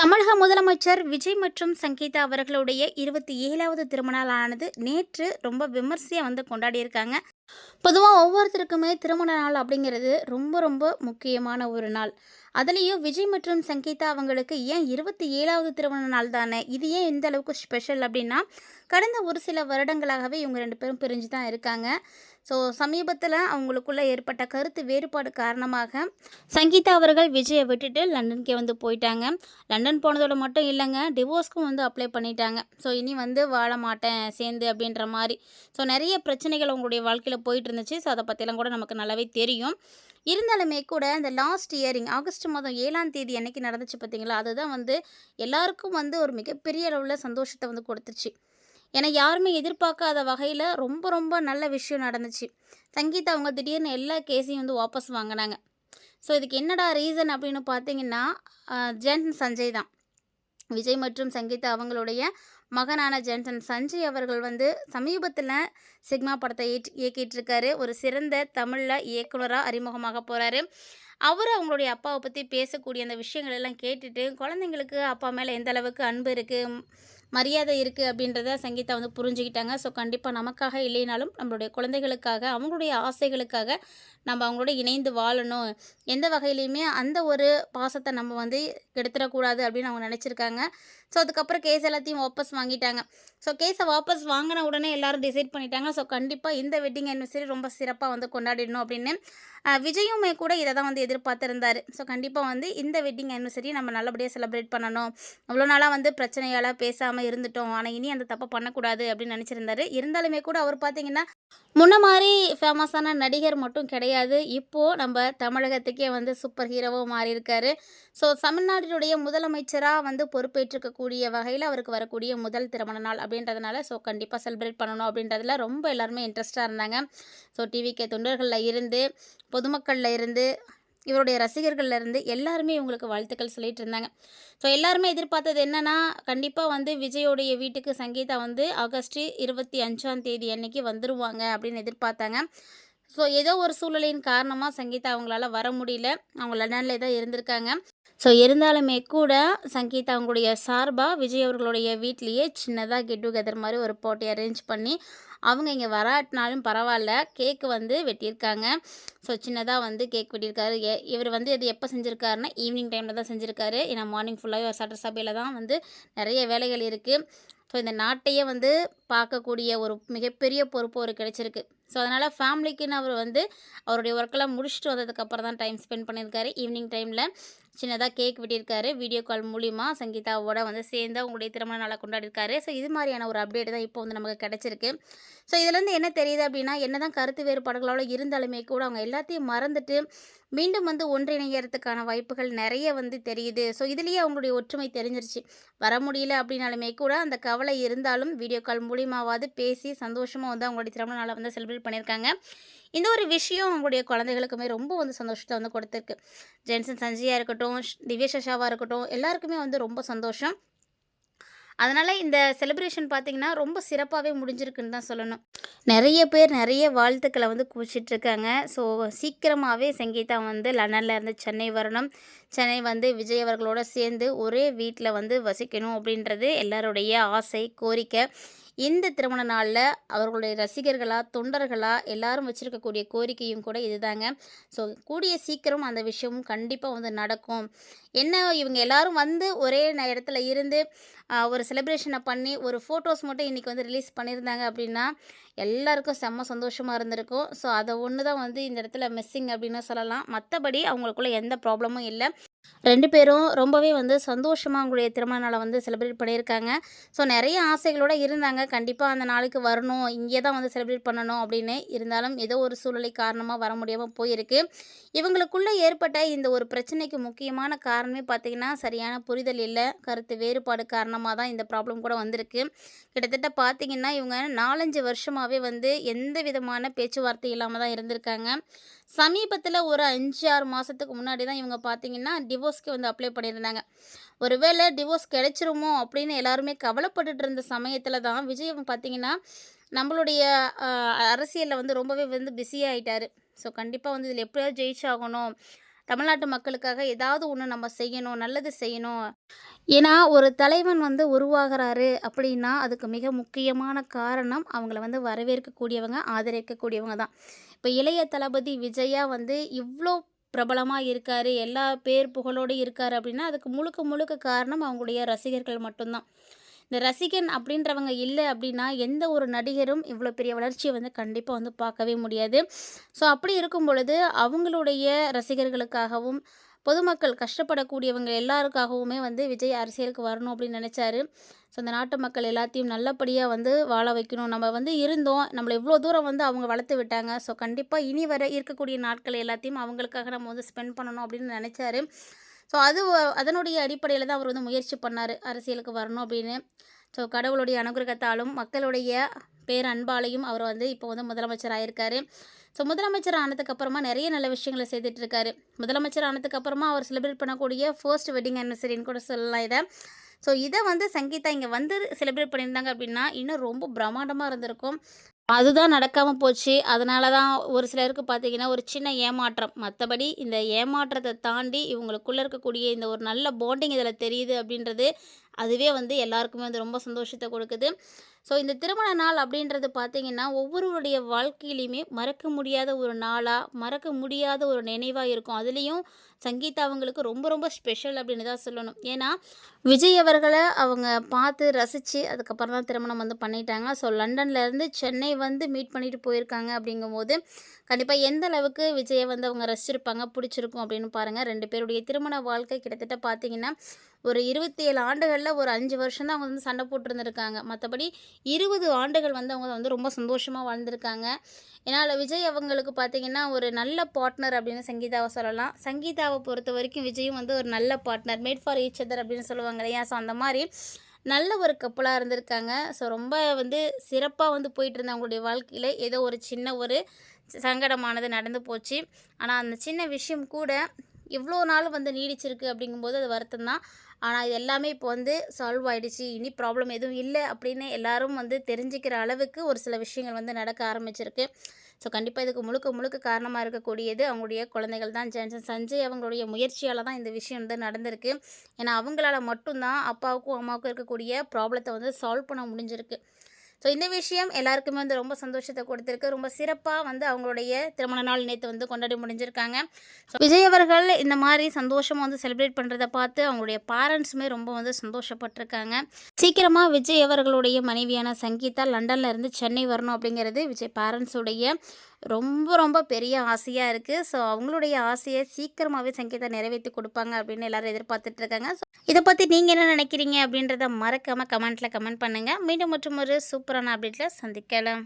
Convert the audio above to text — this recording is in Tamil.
தமிழக முதலமைச்சர் விஜய் மற்றும் சங்கீதா அவர்களுடைய 27வது திருமண நாளானது நேற்று ரொம்ப விமர்சையாக கொண்டாடியிருக்காங்க. பொதுவாக ஒவ்வொருத்தருக்குமே திருமண நாள் அப்படிங்கிறது ரொம்ப ரொம்ப முக்கியமான ஒரு நாள். அதுலேயும் விஜய் மற்றும் சங்கீதா அவங்களுக்கு ஏன் 27வது திருமண நாள் தானே, இது ஏன் இந்த அளவுக்கு ஸ்பெஷல் அப்படின்னா, கடந்த ஒரு சில வருடங்களாகவே இவங்க ரெண்டு பேரும் பிரிஞ்சு தான் இருக்காங்க. ஸோ சமீபத்தில் அவங்களுக்குள்ள ஏற்பட்ட கருத்து வேறுபாடு காரணமாக சங்கீதா அவர்கள் விஜயை விட்டுட்டு லண்டனுக்கே போயிட்டாங்க. லண்டன் போனதோட மட்டும் இல்லைங்க, டிவோர்ஸ்க்கும் அப்ளை பண்ணிட்டாங்க. ஸோ இனி வாழ மாட்டேன் சேர்ந்து அப்படின்ற மாதிரி. ஸோ நிறைய பிரச்சனைகள் அவங்களுடைய வாழ்க்கையில் போயிட்டு இருந்துச்சு. ஸோ அதை பற்றிலாம் கூட நமக்கு நல்லாவே தெரியும். இருந்தாலுமே கூட இந்த லாஸ்ட் இயரிங் ஆகஸ்ட் மாதம் 7ஆம் தேதி அன்னைக்கு நடந்துச்சு பார்த்தீங்களா, அதுதான் எல்லாருக்கும் ஒரு மிகப்பெரிய அளவில் சந்தோஷத்தை கொடுத்துச்சு. ஏன்னா யாருமே எதிர்பார்க்காத வகையில் ரொம்ப ரொம்ப நல்ல விஷயம் நடந்துச்சு. சங்கீதா அவங்க திடீர்னு எல்லா கேஸையும் வாபஸ் வாங்கினாங்க. ஸோ இதுக்கு என்னடா ரீசன் அப்படின்னு பார்த்தீங்கன்னா, ஜென்சன் சஞ்சய் தான். விஜய் மற்றும் சங்கீதா அவங்களுடைய மகனான ஜென்சன் சஞ்சய் அவர்கள் சமீபத்தில் சிக்மா படத்தை இயக்கிட்டு இருக்காரு. ஒரு சிறந்த தமிழில் இயக்குனராக அறிமுகமாக போகிறாரு. அவர் அவங்களுடைய அப்பாவை பற்றி பேசக்கூடிய அந்த விஷயங்கள் எல்லாம் கேட்டுட்டு, குழந்தைங்களுக்கு அப்பா மேலே எந்த அளவுக்கு அன்பு இருக்குது, மரியாதை இருக்குது அப்படின்றத சங்கீதா புரிஞ்சுக்கிட்டாங்க. ஸோ கண்டிப்பாக நமக்காக இல்லைனாலும் நம்மளுடைய குழந்தைகளுக்காக, அவங்களுடைய ஆசைகளுக்காக நம்ம அவங்களோட இணைந்து வாழணும். எந்த வகையிலையுமே அந்த ஒரு பாசத்தை நம்ம கெடுத்துடக்கூடாது அப்படின்னு அவங்க நினச்சிருக்காங்க. ஸோ அதுக்கப்புறம் கேஸ் எல்லாத்தையும் வாபஸ் வாங்கிட்டாங்க. ஸோ கேஸை வாபஸ் வாங்கின உடனே எல்லோரும் டிசைட் பண்ணிட்டாங்க, ஸோ கண்டிப்பாக இந்த வெட்டிங் ஆனிவர்சரி ரொம்ப சிறப்பாக கொண்டாடிடணும் அப்படின்னு. விஜயுமே கூட இதை தான் எதிர்பார்த்துருந்தார். ஸோ கண்டிப்பாக இந்த வெட்டிங் ஆனிவர்சரி நம்ம நல்லபடியாக செலிப்ரேட் பண்ணணும். அவ்வளோ நாளாக பிரச்சனையால் பேசாமல் இருந்துட்டோம், ஆனால் இனி அந்த தப்பை பண்ணக்கூடாது அப்படின்னு நினச்சிருந்தாரு. இருந்தாலுமே கூட அவர் பார்த்திங்கன்னா முன்ன மாதிரி ஃபேமஸான நடிகர் மட்டும் கிடையாது. இப்போது நம்ம தமிழகத்துக்கே சூப்பர் ஹீரோவாக மாறியிருக்காரு. ஸோ தமிழ்நாட்டினுடைய முதலமைச்சராக பொறுப்பேற்றிருக்கக்கூடிய வகையில் அவருக்கு வரக்கூடிய முதல் திருமண நாள் அப்படின்றதுனால ஸோ கண்டிப்பாக செலிப்ரேட் பண்ணணும் அப்படின்றதுல ரொம்ப எல்லாருமே இன்ட்ரெஸ்ட்டாக இருந்தாங்க. ஸோ டிவிகே தொண்டர்களில் இருந்து, பொதுமக்களில் இருந்து, இவருடைய ரசிகர்கள்ல இருந்து எல்லாருமே இவங்களுக்கு வாழ்த்துக்கள் சொல்லிட்டு இருந்தாங்க. ஸோ எல்லாருமே எதிர்பார்த்தது என்னென்னா, கண்டிப்பாக விஜயோடைய வீட்டுக்கு சங்கீதா ஆகஸ்ட் 25ஆம் தேதி அன்னைக்கு வந்துடுவாங்க அப்படின்னு எதிர்பார்த்தாங்க. ஸோ ஏதோ ஒரு சூழ்நிலையின் காரணமாக சங்கீதா அவங்களால வர முடியல. அவங்க லண்டனில் தான் இருந்திருக்காங்க. ஸோ இருந்தாலுமே கூட சங்கீதா அவங்களுடைய சார்பாக விஜய் அவர்களுடைய வீட்லேயே சின்னதாக கெட் டுகெதர் மாதிரி ஒரு போட்டி அரேஞ்ச் பண்ணி, அவங்க இங்கே வராட்டினாலும் பரவாயில்ல, கேக்கு வெட்டியிருக்காங்க. ஸோ சின்னதாக கேக் வெட்டியிருக்காரு. இவர் இது எப்போ செஞ்சுருக்காருன்னா ஈவினிங் டைமில் தான் செஞ்சுருக்காரு. ஏன்னா மார்னிங் ஃபுல்லாகவே சட்டசபையில் தான் நிறைய வேலைகள் இருக்குது. ஸோ இந்த நாட்டையே பார்க்கக்கூடிய ஒரு மிகப்பெரிய பொறுப்பு அவருக்கு கிடைச்சிருக்கு. ஸோ அதனால் ஃபேமிலிக்குன்னு அவர் அவருடைய ஒர்க்கெல்லாம் முடிச்சுட்டு வந்ததுக்கப்புறம் தான் டைம் ஸ்பெண்ட் பண்ணியிருக்காரு. ஈவினிங் டைமில் சின்னதாக கேக் வெட்டியிருக்காரு. வீடியோ கால் மூலிமா சங்கீதாவோட சேர்ந்து அவங்களுடைய திருமண நாளை கொண்டாடிருக்காரு. ஸோ இது மாதிரியான ஒரு அப்டேட் தான் இப்போ நமக்கு கிடச்சிருக்கு. ஸோ இதுலேருந்து என்ன தெரியுது அப்படின்னா, என்ன தான் கருத்து வேறுபாடுகளோடு இருந்தாலுமே கூட அவங்க எல்லாத்தையும் மறந்துட்டு மீண்டும் ஒன்றிணைகிறதுக்கான வாய்ப்புகள் நிறைய தெரியுது. ஸோ இதுலேயே அவங்களுடைய ஒற்றுமை தெரிஞ்சிருச்சு. வர முடியல அப்படின்னாலுமே கூட அந்த கவலை இருந்தாலும் வீடியோ கால் மூலியமாவது பேசி சந்தோஷமாக அவங்களுடைய திருமண நாளை செலிப்ரேட் பண்ணியிருக்காங்க. இந்த ஒரு விஷயம் அவங்களுடைய குழந்தைகளுக்குமே ரொம்ப சந்தோஷத்தை கொடுத்துருக்கு. ஜென்சன் சஞ்சயா இருக்கட்டும், திவ்யஷாவாக இருக்கட்டும், எல்லாருக்குமே ரொம்ப சந்தோஷம். அதனால் இந்த செலிப்ரேஷன் பார்த்திங்கன்னா ரொம்ப சிறப்பாகவே முடிஞ்சிருக்குன்னு தான் சொல்லணும். நிறைய பேர் நிறைய வாழ்த்துக்களை குவிச்சிட்ருக்காங்க. ஸோ சீக்கிரமாகவே சங்கீதா லண்டனில் இருந்து சென்னை வரணும். சென்னை விஜய் அவர்களோடு சேர்ந்து ஒரே வீட்டில் வசிக்கணும் அப்படின்றது எல்லாருடைய ஆசை, கோரிக்கை. இந்த திருமண நாளில் அவர்களுடைய ரசிகர்களா, தொண்டர்களா எல்லாரும் வச்சுருக்கக்கூடிய கோரிக்கையும் கூட இதுதாங்க. ஸோ கூடிய சீக்கிரம் அந்த விஷயமும் கண்டிப்பாக நடக்கும். என்ன இவங்க எல்லாரும் ஒரே இடத்துல இருந்து ஒரு செலிப்ரேஷனை பண்ணி ஒரு ஃபோட்டோஸ் மட்டும் இன்றைக்கி ரிலீஸ் பண்ணியிருந்தாங்க அப்படின்னா எல்லாருக்கும் செம்ம சந்தோஷமாக இருந்திருக்கும். ஸோ அதை ஒன்று தான் இந்த இடத்துல மிஸ்ஸிங் அப்படின்னு சொல்லலாம். மற்றபடி அவங்களுக்குள்ள எந்த ப்ராப்ளமும் இல்லை. ரெண்டு பேரும் ரொம்பவே சந்தோஷமாக அவங்களுடைய திருமண நாளை செலிப்ரேட் பண்ணியிருக்காங்க. ஸோ நிறைய ஆசைகளோடு இருந்தாங்க, கண்டிப்பாக அந்த நாளுக்கு வரணும், இங்கே தான் செலிப்ரேட் பண்ணணும் அப்படின்னு. இருந்தாலும் ஏதோ ஒரு சூழ்நிலை காரணமாக வர முடியாமல் போயிருக்கு. இவங்களுக்குள்ளே ஏற்பட்ட இந்த ஒரு பிரச்சனைக்கு முக்கியமான காரணமே பார்த்திங்கன்னா சரியான புரிதல் இல்லை, கருத்து வேறுபாடு காரணமாக தான் இந்த ப்ராப்ளம் கூட வந்திருக்கு. கிட்டத்தட்ட பார்த்திங்கன்னா இவங்க 4-5 வருஷமாகவே எந்த விதமான பேச்சுவார்த்தை இல்லாமல் தான் இருந்திருக்காங்க. சமீபத்தில் ஒரு 5-6 மாதத்துக்கு முன்னாடி தான் இவங்க பார்த்திங்கன்னா டிவோர்ஸ்க்கு அப்ளை பண்ணியிருந்தாங்க. ஒருவேளை டிவோர்ஸ் கிடைச்சிருமோ அப்படின்னு எல்லாருமே கவலைப்பட்டுட்டு இருந்த சமயத்தில் தான் விஜய் பார்த்திங்கன்னா நம்மளுடைய அரசியலில் ரொம்பவே பிஸியாகிட்டார். ஸோ கண்டிப்பாக இதில் எப்படியாவது ஜெயிச்சாகணும், தமிழ்நாட்டு மக்களுக்காக ஏதாவது ஒண்ணு நம்ம செய்யணும், நல்லது செய்யணும். ஏன்னா, ஒரு தலைவன் வந்து உருவாகுறாரு அப்படின்னா, அதுக்கு மிக முக்கியமான காரணம் அவங்கள வந்து வரவேற்கக்கூடியவங்க, ஆதரிக்கக்கூடியவங்க தான். இப்ப இளைய தளபதி விஜயா வந்து இவ்ளோ பிரபலமா இருக்காரு, எல்லா பேர் புகழோடு இருக்காரு அப்படின்னா, அதுக்கு முழுக்க முழுக்க காரணம் அவங்களுடைய ரசிகர்கள் மட்டும்தான். இந்த ரசிகன் அப்படின்றவங்க இல்ல அப்படின்னா, எந்த ஒரு நடிகரும் இவ்வளோ பெரிய வளர்ச்சிய வந்து கண்டிப்பா வந்து பார்க்கவே முடியாது. ஸோ அப்படி இருக்கும் பொழுது, அவங்களுடைய ரசிகர்களுக்காகவும், பொதுமக்கள் கஷ்டப்படக்கூடியவங்க எல்லாருக்காகவுமே வந்து விஜய் அரசியலுக்கு வரணும் அப்படின்னு நெனைச்சாரு. ஸோ அந்த நாட்டு மக்கள் எல்லாத்தையும் நல்லபடியா வந்து வாழ வைக்கணும். நம்ம வந்து இருந்தோம். நம்மள இவ்வளோ தூரம் வந்து அவங்க வளர்த்து விட்டாங்க. ஸோ கண்டிப்பா இனி வர இருக்கக்கூடிய நாட்கள் எல்லாத்தையும் அவங்களுக்காக நம்ம வந்து ஸ்பெண்ட் பண்ணணும் அப்படின்னு நெனைச்சாரு. ஸோ அதனுடைய அடிப்படையில தான் அவர் வந்து முயற்சி பண்ணாரு, அரசியலுக்கு வரணும் அப்படின்னு. ஸோ கடவுளுடைய அனுகிரகத்தாலும், மக்களுடைய பேரன்பாலயும் அவர் வந்து இப்போ வந்து முதலமைச்சர் ஆயிருக்காரு. ஸோ முதலமைச்சர் ஆனதுக்கு அப்புறமா நெறைய நல்ல விஷயங்கள செய்துட்டு இருக்காரு. முதலமைச்சர் ஆனதுக்கு அப்புறமா அவர் செலிப்ரேட் பண்ணக்கூடிய ஃபர்ஸ்ட் வெட்டிங் ஆனிவர்சரின்னு கூட சொல்லலாம் இத. ஸோ இத வந்து சங்கீதா இங்க வந்து செலிப்ரேட் பண்ணியிருந்தாங்க அப்படின்னா, இன்னும் ரொம்ப பிரம்மாண்டமா இருந்திருக்கும். அதுதான் நடக்காம போச்சு. அதனால தான் ஒரு சிலருக்கு பார்த்தீங்கன்னா, ஒரு சின்ன ஏமாற்றம். மத்தபடி இந்த ஏமாற்றத்த தாண்டி இவங்களுக்குள்ள இருக்கக்கூடிய இந்த ஒரு நல்ல பாண்டிங் இதில தெரியுது அப்படின்றது, அதுவே வந்து எல்லாருக்குமே வந்து ரொம்ப சந்தோஷத்த குடுக்குது. ஸோ இந்த திருமண நாள் அப்படின்றது பார்த்தீங்கன்னா, ஒவ்வொருவருடைய வாழ்க்கையிலயுமே மறக்க முடியாத ஒரு நாளா, மறக்க முடியாத ஒரு நினைவா இருக்கும். அதுலயும் சங்கீதா அவங்களுக்கு ரொம்ப ரொம்ப ஸ்பெஷல் அப்படின்னு தான் சொல்லணும். ஏன்னா, விஜய் அவர்கள அவங்க பார்த்து ரசிச்சு, அதுக்கப்புறம் தான் திருமணம் வந்து பண்ணிட்டாங்க. ஸோ லண்டன்லேருந்து சென்னை வந்து மீட் பண்ணிட்டு போயிருக்காங்க அப்படிங்கும்போது, கண்டிப்பா எந்த அளவுக்கு விஜய வந்து அவங்க ரசிச்சிருப்பாங்க, பிடிச்சிருக்கும் அப்படின்னு பாருங்க. 2 பேருடைய திருமண வாழ்க்கை கிட்டத்தட்ட பார்த்தீங்கன்னா, ஒரு 27 ஆண்டுகள்ல ஒரு 5 வருஷம் தான் அவங்க வந்து சண்டை போட்டுருந்துருக்காங்க. மத்தபடி 20 ஆண்டுகள் வந்து அவங்க வந்து ரொம்ப சந்தோஷமா வாழ்ந்திருக்காங்க. ஏன்னா, அதுல விஜய் அவங்களுக்கு பார்த்தீங்கன்னா, ஒரு நல்ல பார்ட்னர் அப்படின்னு சங்கீதாவ சொல்லலாம். சங்கீதாவ பொறுத்தவரைக்கும் விஜயும் வந்து ஒரு நல்ல partner. Made for each other அப்படின்னு சொல்லுவாங்க இல்லையா? ஸோ அந்த மாரி நல்ல ஒரு கப்புலா இருந்திருக்காங்க. ஸோ ரொம்ப வந்து சிறப்பா வந்து போயிட்டுருந்த அவங்களுடைய வாழ்க்கையில ஏதோ ஒரு சின்ன ஒரு சங்கடமானது நடந்து போச்சு. ஆனா, அந்த சின்ன விஷயம் கூட இவ்வளோ நாள் வந்து நீடிச்சிருக்கு அப்படிங்கும்போது அது வருத்தம் தான். ஆனா, இது எல்லாமே இப்போ வந்து சால்வ் ஆயிடுச்சு. இனி ப்ராப்ளம் எதுவும் இல்ல அப்படின்னு எல்லாரும் வந்து தெரிஞ்சுக்கிற அளவுக்கு ஒரு சில விஷயங்கள் வந்து நடக்க ஆரம்பிச்சிருக்கு. ஸோ கண்டிப்பா இதுக்கு முழுக்க முழுக்க காரணமா இருக்கக்கூடியது அவங்களுடைய குழந்தைகள் தான். ஜான்சன் சஞ்சய் அவங்களுடைய முயற்சியால தான் இந்த விஷயம் வந்து நடந்திருக்கு. ஏன்னா, அவங்களால மட்டும் தான் அப்பாவுக்கும், அம்மாவுக்கும் இருக்கக்கூடிய ப்ராப்ளத்த வந்து சால்வ் பண்ண முடிஞ்சிருக்கு. ஸோ இந்த விஷயம் எல்லாருக்குமே வந்து ரொம்ப சந்தோஷத்த கொடுத்துருக்கு. ரொம்ப சிறப்பா வந்து அவங்களுடைய திருமண நாள் நேத்து வந்து கொண்டாடி முடிஞ்சிருக்காங்க. ஸோ விஜய் அவர்கள் இந்த மாரி சந்தோஷமா வந்து செலிப்ரேட் பண்றத பார்த்து அவங்களுடைய பேரண்ட்ஸுமே ரொம்ப வந்து சந்தோஷப்பட்டுருக்காங்க. சீக்கிரமா விஜய் அவர்களுடைய மனைவியான சங்கீதா லண்டன்ல இருந்து சென்னை வரணும் அப்படிங்கிறது விஜய் பேரண்ட்ஸ் உடைய ரொம்ப ரொம்ப பெரிய ஆசையா இருக்கு. ஸோ அவங்களுடைய ஆசைய சீக்கிரமாவே சங்கீதா நிறைவேத்தி குடுப்பாங்க அப்படின்னு எல்லாரும் எதிர்பார்த்துட்டு இருக்காங்க. ஸோ இத பத்தி நீங்க என்ன நினைக்கிறீங்க அப்படின்றத மறக்காம கமெண்ட்ல கமெண்ட் பண்ணுங்க. மீண்டும் மற்றொரு சூப்பரான அப்டேட்ல சந்திக்கலாம்.